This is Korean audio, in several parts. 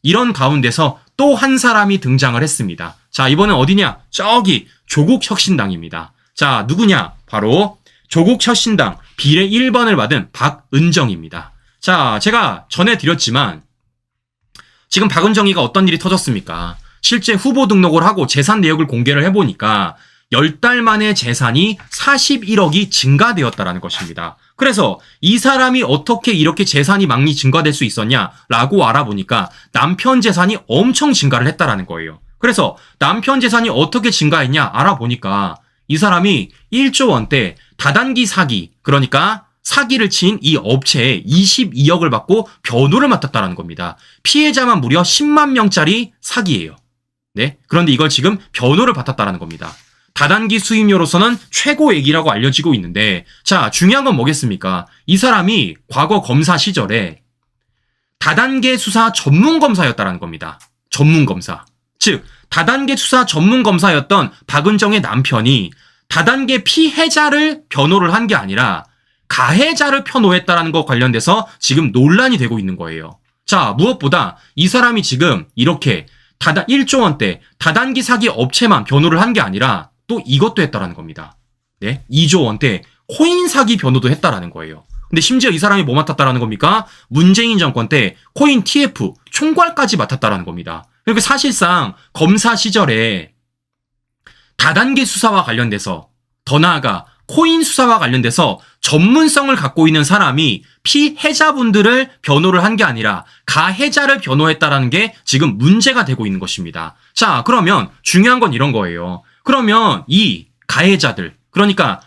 이런 가운데서 또 한 사람이 등장을 했습니다. 자, 이번엔 어디냐? 저기 조국혁신당입니다. 자, 누구냐? 바로 조국혁신당 비례 1번을 받은 박은정입니다. 자, 제가 전해드렸지만 지금 박은정이가 어떤 일이 터졌습니까? 실제 후보 등록을 하고 재산 내역을 공개를 해보니까 10달 만에 재산이 41억이 증가되었다라는 것입니다. 그래서 이 사람이 어떻게 이렇게 재산이 많이 증가될 수 있었냐라고 알아보니까 남편 재산이 엄청 증가를 했다라는 거예요. 그래서 남편 재산이 어떻게 증가했냐 알아보니까 이 사람이 1조 원대 다단기 사기, 그러니까 사기를 친 이 업체에 22억을 받고 변호를 맡았다는 겁니다. 피해자만 무려 10만 명짜리 사기예요. 네, 그런데 이걸 지금 변호를 받았다는 겁니다. 다단기 수임료로서는 최고액이라고 알려지고 있는데, 자, 중요한 건 뭐겠습니까? 이 사람이 과거 검사 시절에 다단계 수사 전문검사였다는 겁니다. 전문검사. 즉, 다단계 수사 전문검사였던 박은정의 남편이 다단계 피해자를 변호를 한 게 아니라 가해자를 변호했다는 것 관련돼서 지금 논란이 되고 있는 거예요. 자, 무엇보다 이 사람이 지금 이렇게 1조 원대 다단기 사기 업체만 변호를 한 게 아니라 또 이것도 했다라는 겁니다. 네, 2조 원대 코인 사기 변호도 했다라는 거예요. 근데 심지어 이 사람이 뭐 맡았다라는 겁니까? 문재인 정권 때 코인 TF 총괄까지 맡았다라는 겁니다. 그러니까 사실상 검사 시절에 다단계 수사와 관련돼서, 더 나아가 코인 수사와 관련돼서 전문성을 갖고 있는 사람이 피해자분들을 변호를 한 게 아니라 가해자를 변호했다라는 게 지금 문제가 되고 있는 것입니다. 자, 그러면 중요한 건 이런 거예요. 그러면 이 가해자들, 그러니까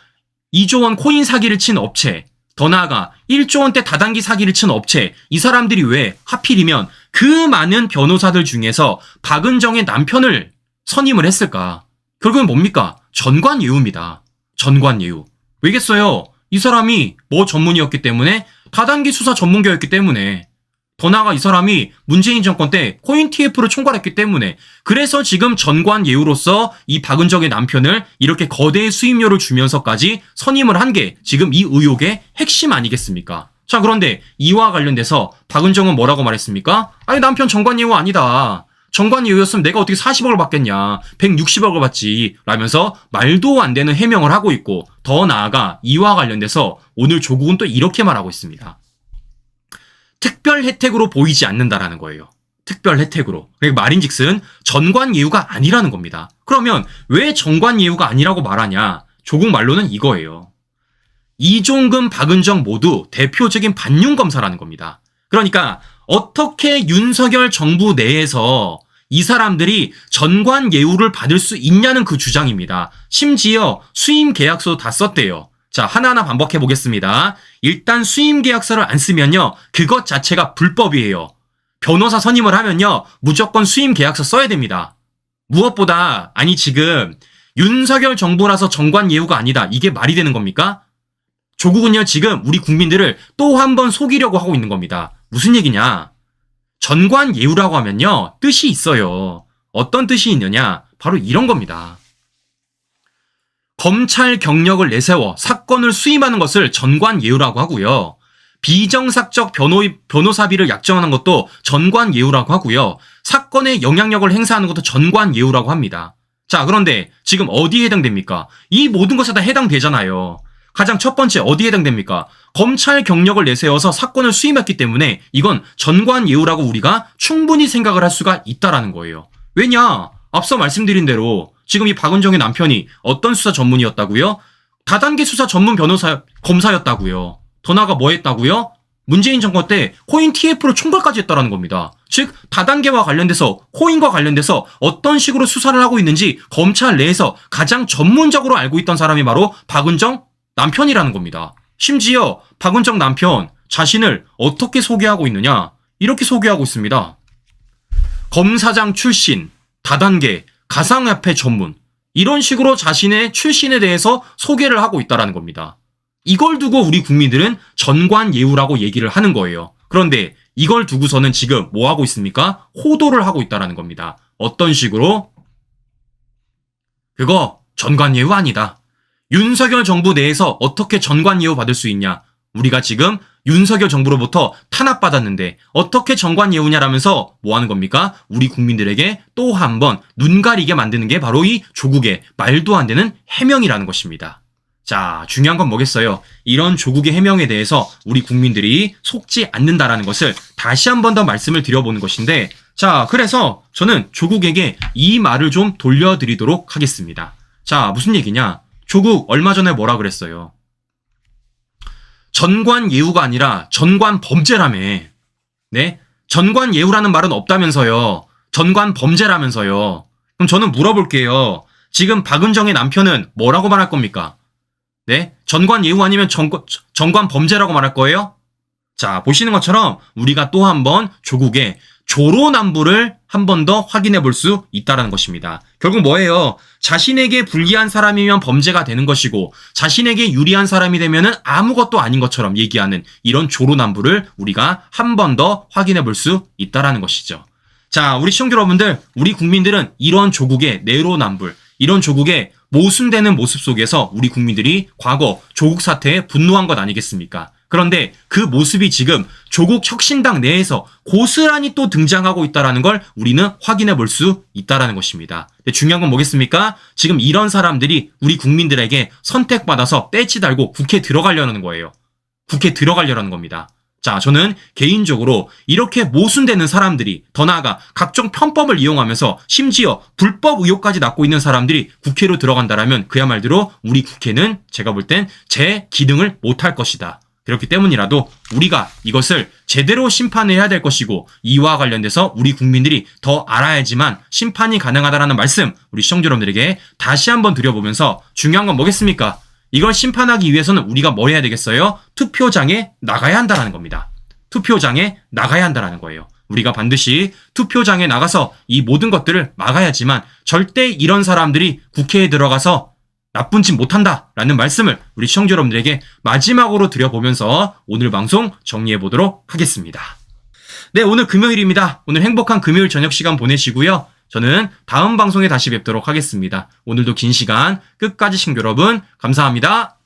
2조 원 코인 사기를 친 업체, 더 나아가 1조 원대 다단기 사기를 친 업체, 이 사람들이 왜 하필이면 그 많은 변호사들 중에서 박은정의 남편을 선임을 했을까? 결국은 뭡니까? 전관예우입니다. 전관예우. 왜겠어요? 이 사람이 뭐 전문이었기 때문에, 다단기 수사 전문가였기 때문에, 더 나아가 이 사람이 문재인 정권 때 코인 TF를 총괄했기 때문에, 그래서 지금 전관예우로서 이 박은정의 남편을 이렇게 거대의 수임료를 주면서까지 선임을 한 게 지금 이 의혹의 핵심 아니겠습니까? 자, 그런데 이와 관련돼서 박은정은 뭐라고 말했습니까? 아니, 남편 전관예우 아니다. 전관예우였으면 내가 어떻게 40억을 받겠냐, 160억을 받지 라면서 말도 안 되는 해명을 하고 있고, 더 나아가 이와 관련돼서 오늘 조국은 또 이렇게 말하고 있습니다. 특별 혜택으로 보이지 않는다라는 거예요. 특별 혜택으로. 그러니까 말인즉슨 전관예우가 아니라는 겁니다. 그러면 왜 전관예우가 아니라고 말하냐? 조국 말로는 이거예요. 이종근, 박은정 모두 대표적인 반윤검사라는 겁니다. 그러니까 어떻게 윤석열 정부 내에서 이 사람들이 전관예우를 받을 수 있냐는 그 주장입니다. 심지어 수임 계약서도 다 썼대요. 자, 하나하나 반복해 보겠습니다. 일단 수임 계약서를 안 쓰면요, 그것 자체가 불법이에요. 변호사 선임을 하면요, 무조건 수임 계약서 써야 됩니다. 무엇보다, 아니 지금 윤석열 정부라서 전관예우가 아니다, 이게 말이 되는 겁니까? 조국은요, 지금 우리 국민들을 또 한 번 속이려고 하고 있는 겁니다. 무슨 얘기냐? 전관예우라고 하면요, 뜻이 있어요. 어떤 뜻이 있느냐? 바로 이런 겁니다. 검찰 경력을 내세워 사건을 수임하는 것을 전관예우라고 하고요. 비정상적 변호사비를 약정하는 것도 전관예우라고 하고요. 사건에 영향력을 행사하는 것도 전관예우라고 합니다. 자, 그런데 지금 어디에 해당됩니까? 이 모든 것에 다 해당되잖아요. 가장 첫 번째 어디에 해당됩니까? 검찰 경력을 내세워서 사건을 수임했기 때문에 이건 전관예우라고 우리가 충분히 생각을 할 수가 있다라는 거예요. 왜냐? 앞서 말씀드린 대로 지금 이 박은정의 남편이 어떤 수사 전문이었다고요? 다단계 수사 전문 검사였다고요. 더 나아가 뭐 했다고요? 문재인 정권 때 코인 TF로 총괄까지 했다라는 겁니다. 즉 다단계와 관련돼서, 코인과 관련돼서 어떤 식으로 수사를 하고 있는지 검찰 내에서 가장 전문적으로 알고 있던 사람이 바로 박은정 남편이라는 겁니다. 심지어 박은정 남편 자신을 어떻게 소개하고 있느냐, 이렇게 소개하고 있습니다. 검사장 출신, 다단계, 가상화폐 전문, 이런 식으로 자신의 출신에 대해서 소개를 하고 있다는 겁니다. 이걸 두고 우리 국민들은 전관예우라고 얘기를 하는 거예요. 그런데 이걸 두고서는 지금 뭐 하고 있습니까? 호도를 하고 있다는 겁니다. 어떤 식으로? 그거 전관예우 아니다. 윤석열 정부 내에서 어떻게 전관예우 받을 수 있냐? 우리가 지금 윤석열 정부로부터 탄압받았는데 어떻게 정관예우냐라면서 뭐 하는 겁니까? 우리 국민들에게 또 한 번 눈 가리게 만드는 게 바로 이 조국의 말도 안 되는 해명이라는 것입니다. 자, 중요한 건 뭐겠어요? 이런 조국의 해명에 대해서 우리 국민들이 속지 않는다라는 것을 다시 한 번 더 말씀을 드려보는 것인데, 자, 그래서 저는 조국에게 이 말을 좀 돌려드리도록 하겠습니다. 자, 무슨 얘기냐? 조국 얼마 전에 뭐라 그랬어요? 전관예우가 아니라 전관범죄라며. 네? 전관예우라는 말은 없다면서요. 전관범죄라면서요. 그럼 저는 물어볼게요. 지금 박은정의 남편은 뭐라고 말할 겁니까? 네? 전관예우 아니면 전관범죄라고 말할 거예요? 자, 보시는 것처럼 우리가 또 한 번 조국의 조로남불을 한 번 더 확인해 볼 수 있다는 것입니다. 결국 뭐예요? 자신에게 불리한 사람이면 범죄가 되는 것이고 자신에게 유리한 사람이 되면은 아무것도 아닌 것처럼 얘기하는 이런 조로남불을 우리가 한 번 더 확인해 볼 수 있다는 것이죠. 자, 우리 시청자 여러분들, 우리 국민들은 이런 조국의 내로남불, 이런 조국의 모순되는 모습 속에서 우리 국민들이 과거 조국 사태에 분노한 것 아니겠습니까? 그런데 그 모습이 지금 조국 혁신당 내에서 고스란히 또 등장하고 있다는 걸 우리는 확인해 볼 수 있다는 것입니다. 근데 중요한 건 뭐겠습니까? 지금 이런 사람들이 우리 국민들에게 선택받아서 배지 달고 국회에 들어가려는 거예요. 국회에 들어가려는 겁니다. 자, 저는 개인적으로 이렇게 모순되는 사람들이, 더 나아가 각종 편법을 이용하면서 심지어 불법 의혹까지 낳고 있는 사람들이 국회로 들어간다라면 그야말로 우리 국회는 제가 볼 땐 제 기능을 못할 것이다. 그렇기 때문이라도 우리가 이것을 제대로 심판해야 될 것이고, 이와 관련돼서 우리 국민들이 더 알아야지만 심판이 가능하다라는 말씀 우리 시청자 여러분들에게 다시 한번 드려보면서, 중요한 건 뭐겠습니까? 이걸 심판하기 위해서는 우리가 뭘 해야 되겠어요? 투표장에 나가야 한다는 겁니다. 투표장에 나가야 한다는 거예요. 우리가 반드시 투표장에 나가서 이 모든 것들을 막아야지만 절대 이런 사람들이 국회에 들어가서 나쁜 짓 못한다라는 말씀을 우리 시청자 여러분들에게 마지막으로 드려보면서 오늘 방송 정리해 보도록 하겠습니다. 네, 오늘 금요일입니다. 오늘 행복한 금요일 저녁 시간 보내시고요. 저는 다음 방송에 다시 뵙도록 하겠습니다. 오늘도 긴 시간 끝까지 시청자 여러분 감사합니다.